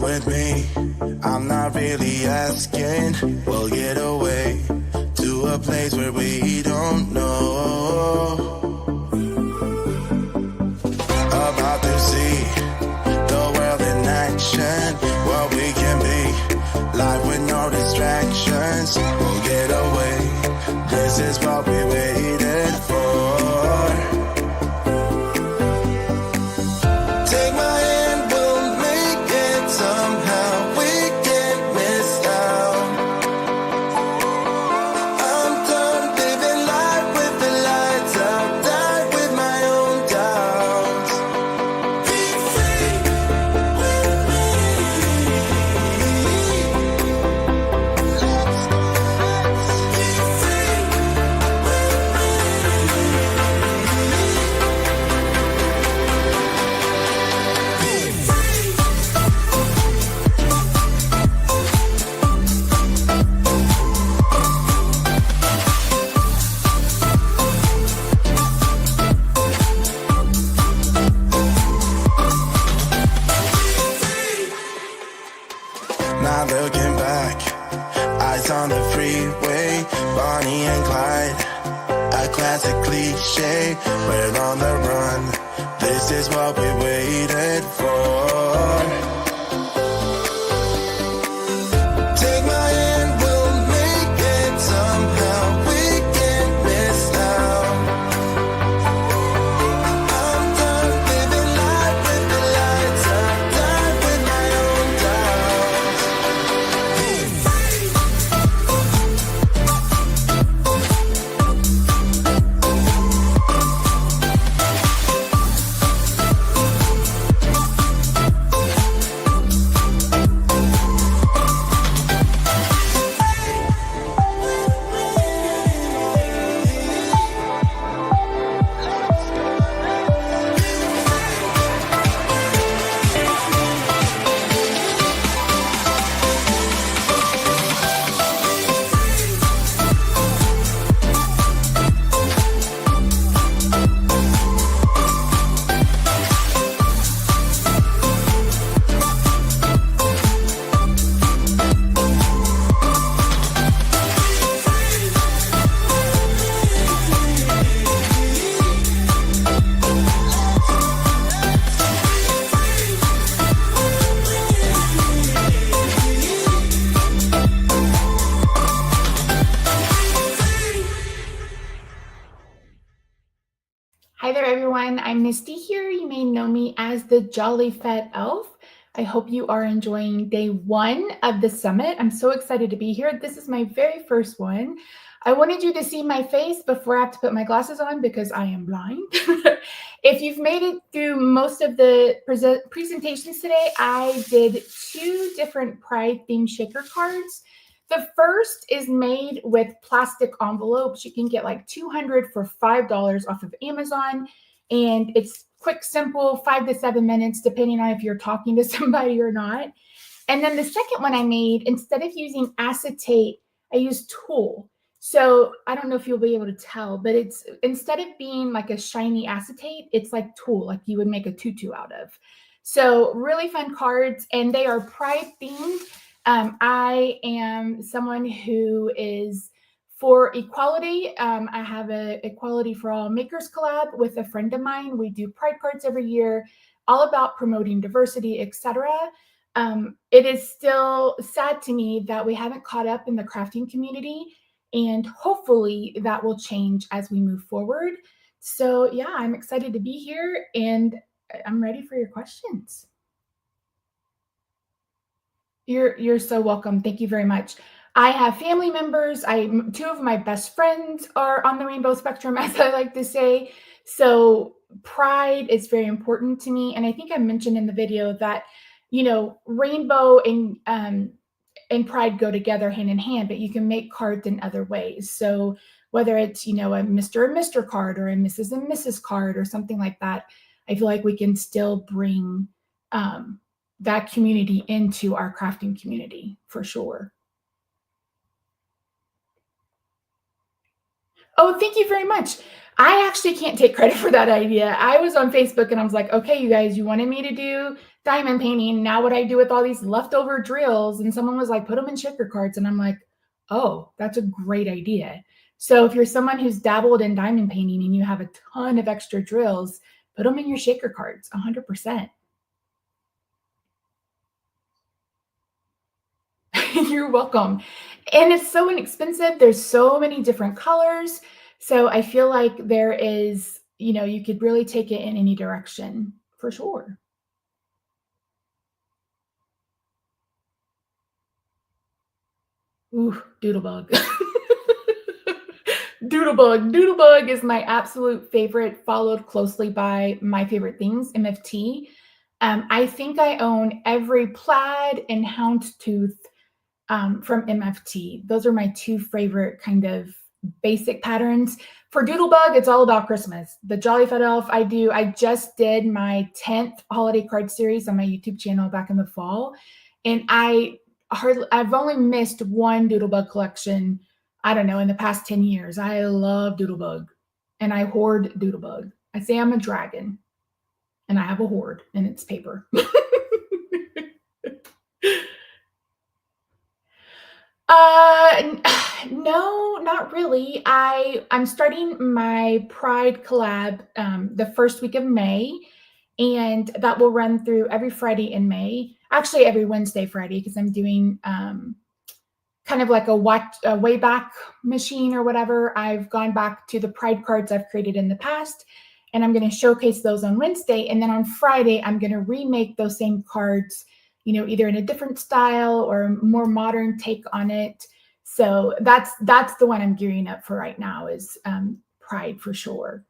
with me. I'm not really asking. We'll get away to a place where we don't know. About to see the world in action, what we can be, life with no distractions. We'll get away, this is what we waited for. Take my hand, we'll make it somehow. We can't miss out. I'm done living life with the lights out, die with my own doubts. Be free with me. Let's be free Not looking back, eyes on the freeway, Bonnie and Clyde, a classic cliche. We're on the run, this is what we waited for. Take my hand, we'll make it somehow. We can't miss out. I'm done living life with the lights out, die with my own doubts. Hi there, everyone. I'm Misty here. You may know me as the Jolly Fat Elf. I hope you are enjoying day one of the summit. I'm so excited to be here. This is my very first one. I wanted you to see my face before I have to put my glasses on because I am blind. If you've made it through most of the presentations today, I did 2 different Pride themed shaker cards. The first is made with plastic envelopes. You can get like 200 for $5 off of Amazon. And it's quick, simple, 5 to 7 minutes, depending on if you're talking to somebody or not. And then the second one I made, instead of using acetate, I used tulle. So I don't know if you'll be able to tell, but it's instead of being like a shiny acetate, it's like tulle, like you would make a tutu out of. So really fun cards, and they are Pride themed. I am someone who is for equality. I have a Equality for All Makers collab with a friend of mine. We do Pride cards every year, all about promoting diversity, etc. It is still sad to me that we haven't caught up in the crafting community, and hopefully that will change as we move forward. So yeah, I'm excited to be here, and I'm ready for your questions. You're so welcome. Thank you very much. I have family members. 2 of my best friends are on the rainbow spectrum, as I like to say. So pride is very important to me. And I think I mentioned in the video that, you know, rainbow and pride go together hand in hand, but you can make cards in other ways. So whether it's, you know, a Mr. and Mr. card or a Mrs. and Mrs. card or something like that, I feel like we can still bring that community into our crafting community for sure. Oh, thank you very much. I actually can't take credit for that idea. I was on Facebook and I was like, okay, you guys, you wanted me to do diamond painting. Now what I do with all these leftover drills? And someone was like, put them in shaker cards. And I'm like, oh, that's a great idea. So if you're someone who's dabbled in diamond painting and you have a ton of extra drills, put them in your shaker cards, 100%. You're welcome. And it's so inexpensive. There's so many different colors. So I feel like there is, you could really take it in any direction for sure. Ooh, Doodlebug. Doodlebug. Doodlebug is my absolute favorite, followed closely by my favorite things, MFT. I think I own every plaid and houndstooth from MFT. Those are my two favorite kind of basic patterns. For Doodlebug, it's all about Christmas. The Jolly Fat Elf, I just did my 10th holiday card series on my YouTube channel back in the fall. And I've only missed one Doodlebug collection, I don't know, in the past 10 years. I love Doodlebug and I hoard Doodlebug. I say I'm a dragon and I have a hoard and it's paper. No, not really. I'm starting my Pride collab the first week of May, and that will run through every Friday in May. Actually, every Wednesday, Friday, because I'm doing kind of like a Wayback Machine or whatever. I've gone back to the Pride cards I've created in the past, and I'm going to showcase those on Wednesday, and then on Friday I'm going to remake those same cards, either in a different style or a more modern take on it. So that's the one I'm gearing up for right now is Pride for sure.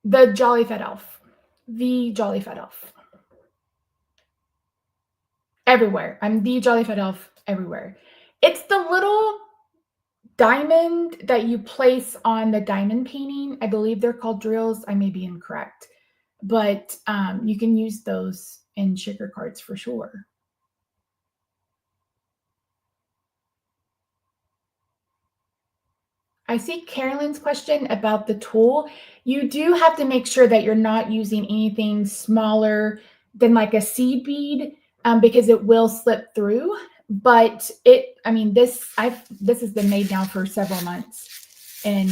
The Jolly Fat Elf. The Jolly Fat Elf. Everywhere. I'm the Jolly Fat Elf everywhere. It's the little diamond that you place on the diamond painting. I believe they're called drills. I may be incorrect. But you can use those in shaker cards for sure. I see Carolyn's question about the tool. You do have to make sure that you're not using anything smaller than like a seed bead because it will slip through. But this has been made now for several months and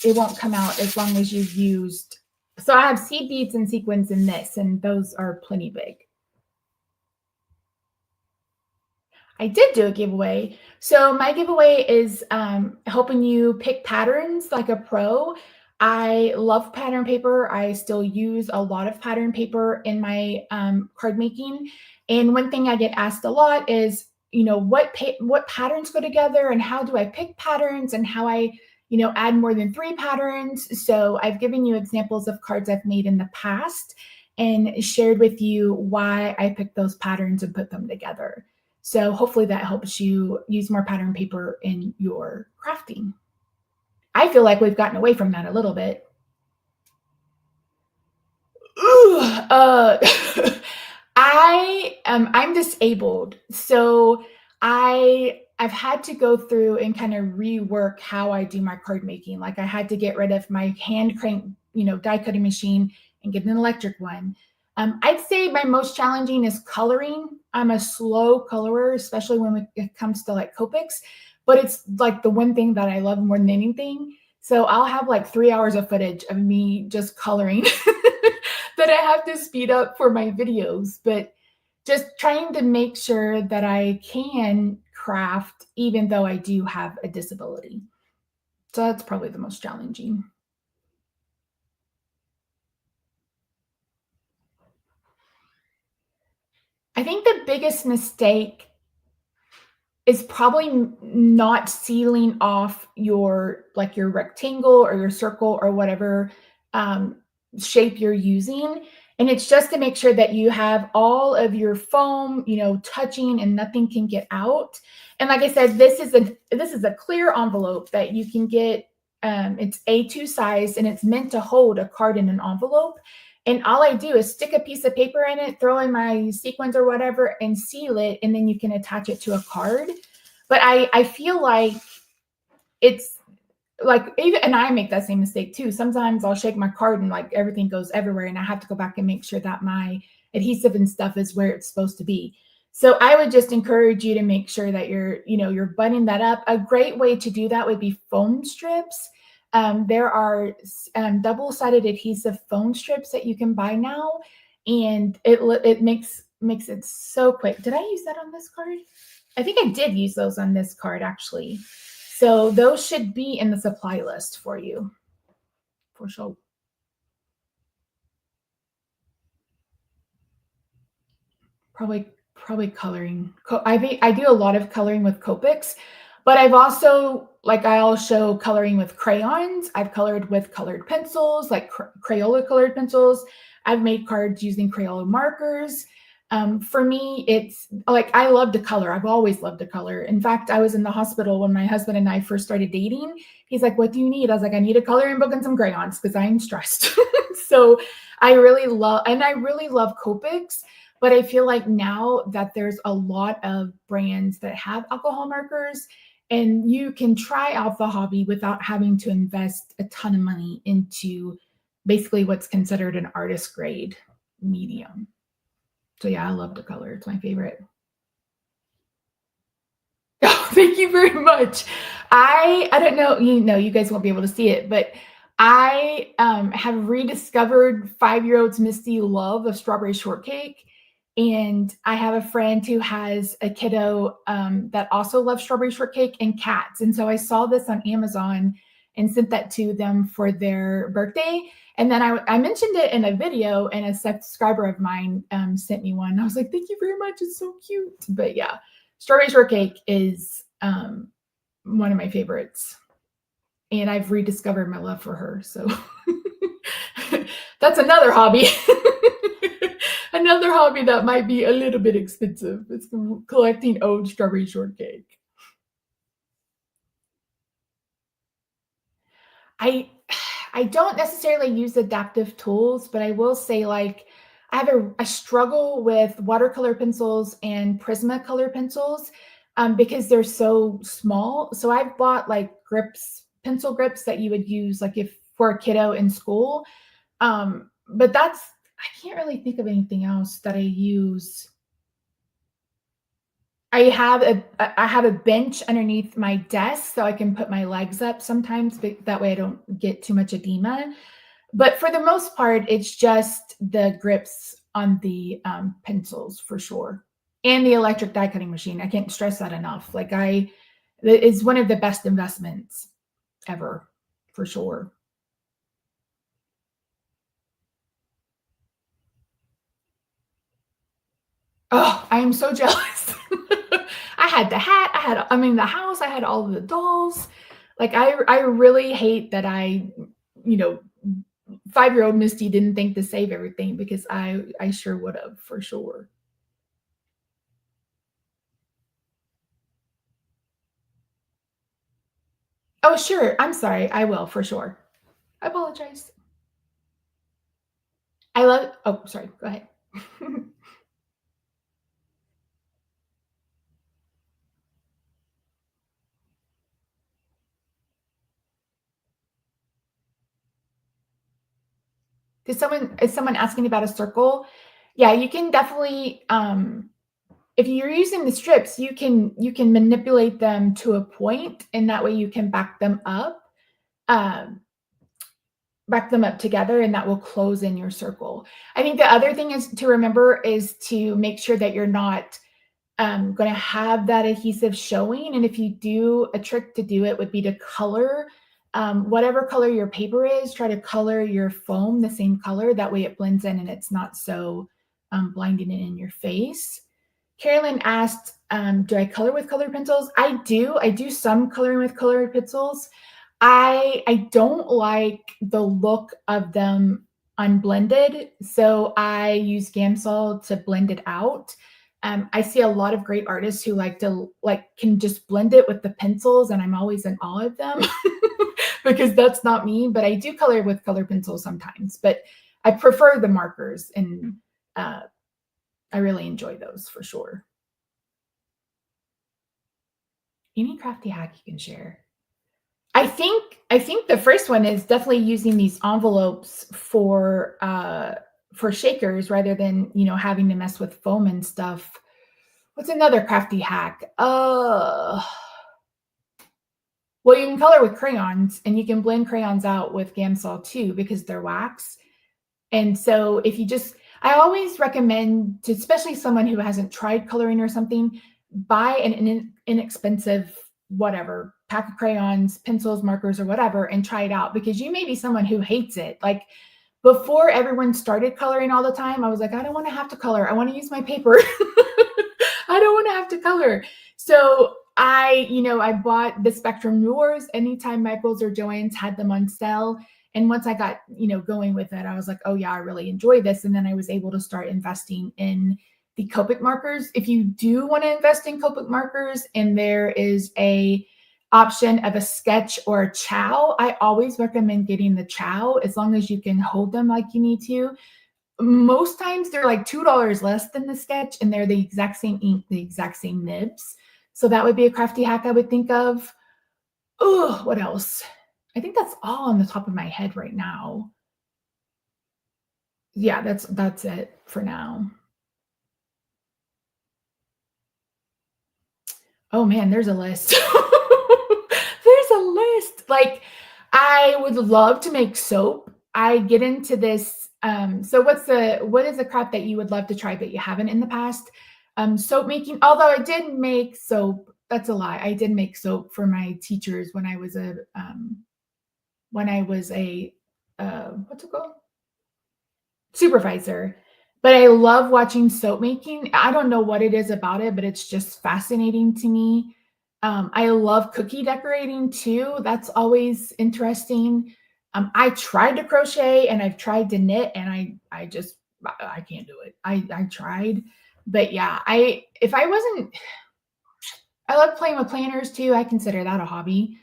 it won't come out as long as you've used. So I have seed beads and sequins in this, and those are plenty big. I did do a giveaway. So my giveaway is helping you pick patterns like a pro. I love pattern paper. I still use a lot of pattern paper in my card making. And one thing I get asked a lot is, what patterns go together and how do I pick patterns and how I, add more than 3 patterns. So I've given you examples of cards I've made in the past and shared with you why I picked those patterns and put them together. So hopefully that helps you use more pattern paper in your crafting. I feel like we've gotten away from that a little bit. Ooh, I'm disabled, so I've had to go through and kind of rework how I do my card making. Like I had to get rid of my hand crank, die cutting machine and get an electric one. I'd say my most challenging is coloring. I'm a slow colorer, especially when it comes to like Copics, but it's like the one thing that I love more than anything. So I'll have like 3 hours of footage of me just coloring that I have to speed up for my videos, but just trying to make sure that I can craft even though I do have a disability. So that's probably the most challenging. I think the biggest mistake is probably not sealing off your rectangle or your circle or whatever shape you're using. And it's just to make sure that you have all of your foam, touching and nothing can get out. And like I said, this is a clear envelope that you can get. It's A2 size and it's meant to hold a card in an envelope. And all I do is stick a piece of paper in it, throw in my sequins or whatever, and seal it. And then you can attach it to a card. But I feel like it's like, even, and I make that same mistake too. Sometimes I'll shake my card and like everything goes everywhere, and I have to go back and make sure that my adhesive and stuff is where it's supposed to be. So I would just encourage you to make sure that you're buttoning that up. A great way to do that would be foam strips. There are double-sided adhesive foam strips that you can buy now, and it makes it so quick. Did I use that on this card? I think I did use those on this card actually. So those should be in the supply list for you, for sure. Probably coloring. I do a lot of coloring with Copics, but I've also, like, I'll show coloring with crayons. I've colored with colored pencils, like Crayola colored pencils. I've made cards using Crayola markers. For me, it's like, I love to color. I've always loved to color. In fact, I was in the hospital when my husband and I first started dating. He's like, "What do you need?" I was like, "I need a coloring book and some crayons because I'm stressed." So I really love Copics. But I feel like now that there's a lot of brands that have alcohol markers, and you can try out the hobby without having to invest a ton of money into basically what's considered an artist grade medium. So yeah, I love the color. It's my favorite. Oh, thank you very much. I don't know, you guys won't be able to see it, but I have rediscovered 5-year-old's Misty love of strawberry shortcake. And I have a friend who has a kiddo that also loves strawberry shortcake and cats. And so I saw this on Amazon and sent that to them for their birthday. And then I mentioned it in a video, and a subscriber of mine sent me one. I was like, "Thank you very much. It's so cute." But yeah, strawberry shortcake is one of my favorites, and I've rediscovered my love for her. So that's another hobby. Another hobby that might be a little bit expensive is collecting old strawberry shortcake. I I don't necessarily use adaptive tools, but I will say, like, I struggle with watercolor pencils and Prismacolor pencils because they're so small. So I've bought like pencil grips that you would use like if for a kiddo in school. But I can't really think of anything else that I use. I have a bench underneath my desk so I can put my legs up sometimes, but that way I don't get too much edema. But for the most part, it's just the grips on the pencils for sure, and the electric die cutting machine. I can't stress that enough. It is one of the best investments ever, for sure. Oh, I am so jealous. I had the hat, the house, I had all of the dolls. Like, I really hate that you know, 5-year-old Misty didn't think to save everything, because I sure would have, for sure. Oh, sure. I'm sorry. I will, for sure. I apologize. Oh, sorry. Go ahead. Is someone asking about a circle? Yeah, you can definitely, if you're using the strips, you can manipulate them to a point, and that way you can um, back them up together, and that will close in your circle. I think the other thing is to remember is to make sure that you're not going to have that adhesive showing. And if you do, a trick to do it would be to color whatever color your paper is, try to color your foam the same color. That way it blends in and it's not so blinding in your face. Carolyn asked, do I color with colored pencils? I do. I do some coloring with colored pencils. I don't like the look of them unblended, so I use Gamsol to blend it out. I see a lot of great artists who can just blend it with the pencils, and I'm always in awe of them because that's not me. But I do color with color pencils sometimes, but I prefer the markers, and uh, I really enjoy those for sure. Any crafty hack you can share? I think the first one is definitely using these envelopes for shakers rather than, having to mess with foam and stuff. What's another crafty hack? Well, you can color with crayons and you can blend crayons out with Gamsol too because they're wax. And so if you just I always recommend to especially someone who hasn't tried coloring or something, buy an inexpensive whatever, pack of crayons, pencils, markers, or whatever, and try it out because you may be someone who hates it. Like before everyone started coloring all the time, I was like, I don't want to have to color. I want to use my paper. I don't want to have to color. So I bought the Spectrum Noors anytime Michaels or Joann's had them on sale. And once I got, going with it, I was like, oh yeah, I really enjoy this. And then I was able to start investing in the Copic markers. If you do want to invest in Copic markers and there is a option of a sketch or a chow, I always recommend getting the chow as long as you can hold them like you need to. Most times they're like $2 less than the sketch and they're the exact same ink, the exact same nibs. So that would be a crafty hack I would think of. Oh, what else? I think that's all on the top of my head right now. Yeah, that's it for now. Oh man, there's a list. There's a list. Like I would love to make soap. I get into this. So what is a craft that you would love to try but you haven't in the past? Soap making. Although I did make soap. That's a lie. I did make soap for my teachers when I was a what's it called? Supervisor. But I love watching soap making. I don't know what it is about it, but it's just fascinating to me. I love cookie decorating too. That's always interesting. I tried to crochet and I've tried to knit and I can't do it. I tried, but yeah, I love playing with planners too. I consider that a hobby.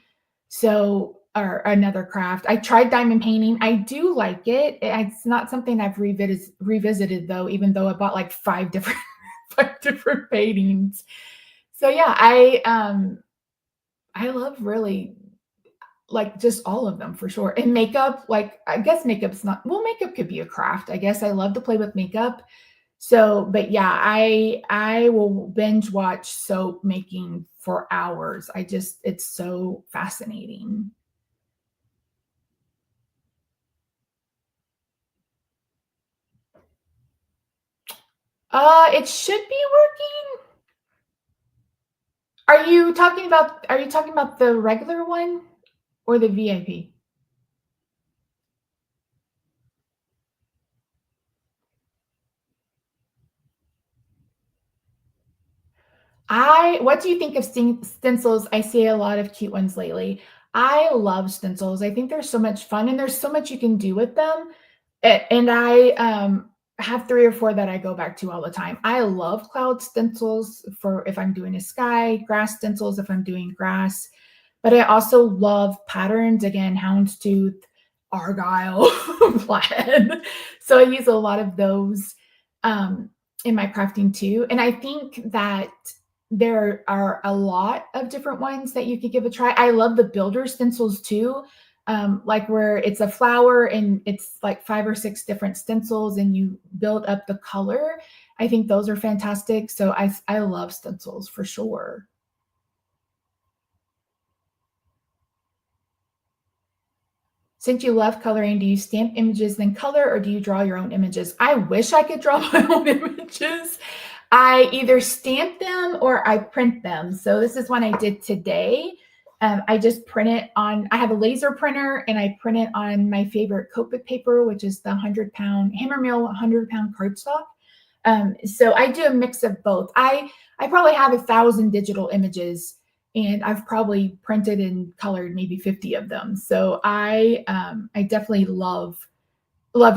So, or another craft. I tried diamond painting. I do like it. It's not something I've revisited though, even though I bought like five different five different paintings. So yeah, I love really like just all of them for sure. And makeup, like I guess makeup's not well, makeup could be a craft. I guess I love to play with makeup. So, but yeah, I will binge watch soap making for hours. It's so fascinating. It should be working. Are you talking about the regular one or the VIP? What do you think of stencils? I see a lot of cute ones lately. I love stencils. I think they're so much fun and there's so much you can do with them. And I have three or four that I go back to all the time. I love cloud stencils for if I'm doing a sky, grass stencils if I'm doing grass. But I also love patterns, again, houndstooth, argyle, plaid. So I use a lot of those um, in my crafting too. And I think that there are a lot of different ones that you could give a try. I love the builder stencils too, like where it's a flower and it's like 5 or 6 different stencils and you build up the color. I think those are fantastic. So I love stencils for sure. Since you love coloring, do you stamp images then color or do you draw your own images? I wish I could draw my own images. I either stamp them or I print them. So this is one I did today. I just print it on, I have a laser printer and I print it on my favorite Copic paper, which is the 100-pound Hammermill 100-pound cardstock. So I do a mix of both. I probably have 1,000 digital images and I've probably printed and colored maybe 50 of them. So I definitely love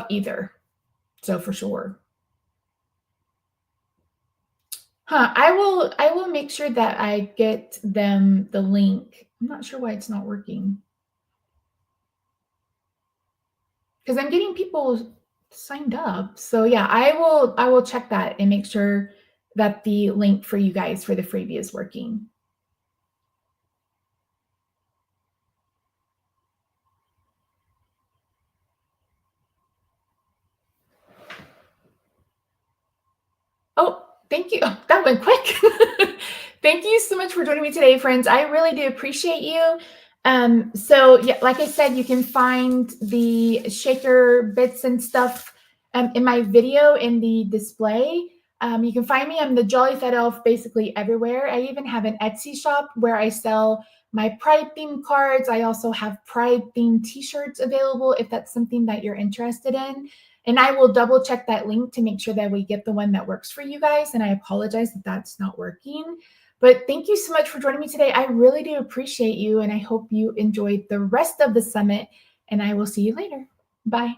either. So for sure. Huh, I will make sure that I get them the link. I'm not sure why it's not working. Because I'm getting people signed up. So yeah, I will check that and make sure that the link for you guys for the freebie is working. Thank you. Oh, that went quick. Thank you so much for joining me today, friends. I really do appreciate you. So yeah, like I said, you can find the shaker bits and stuff in my video in the display. You can find me. I'm the Jolly Fat Elf basically everywhere. I even have an Etsy shop where I sell my Pride themed cards. I also have Pride themed t-shirts available if that's something that you're interested in. And I will double check that link to make sure that we get the one that works for you guys. And I apologize that that's not working. But thank you so much for joining me today. I really do appreciate you. And I hope you enjoyed the rest of the summit. And I will see you later. Bye.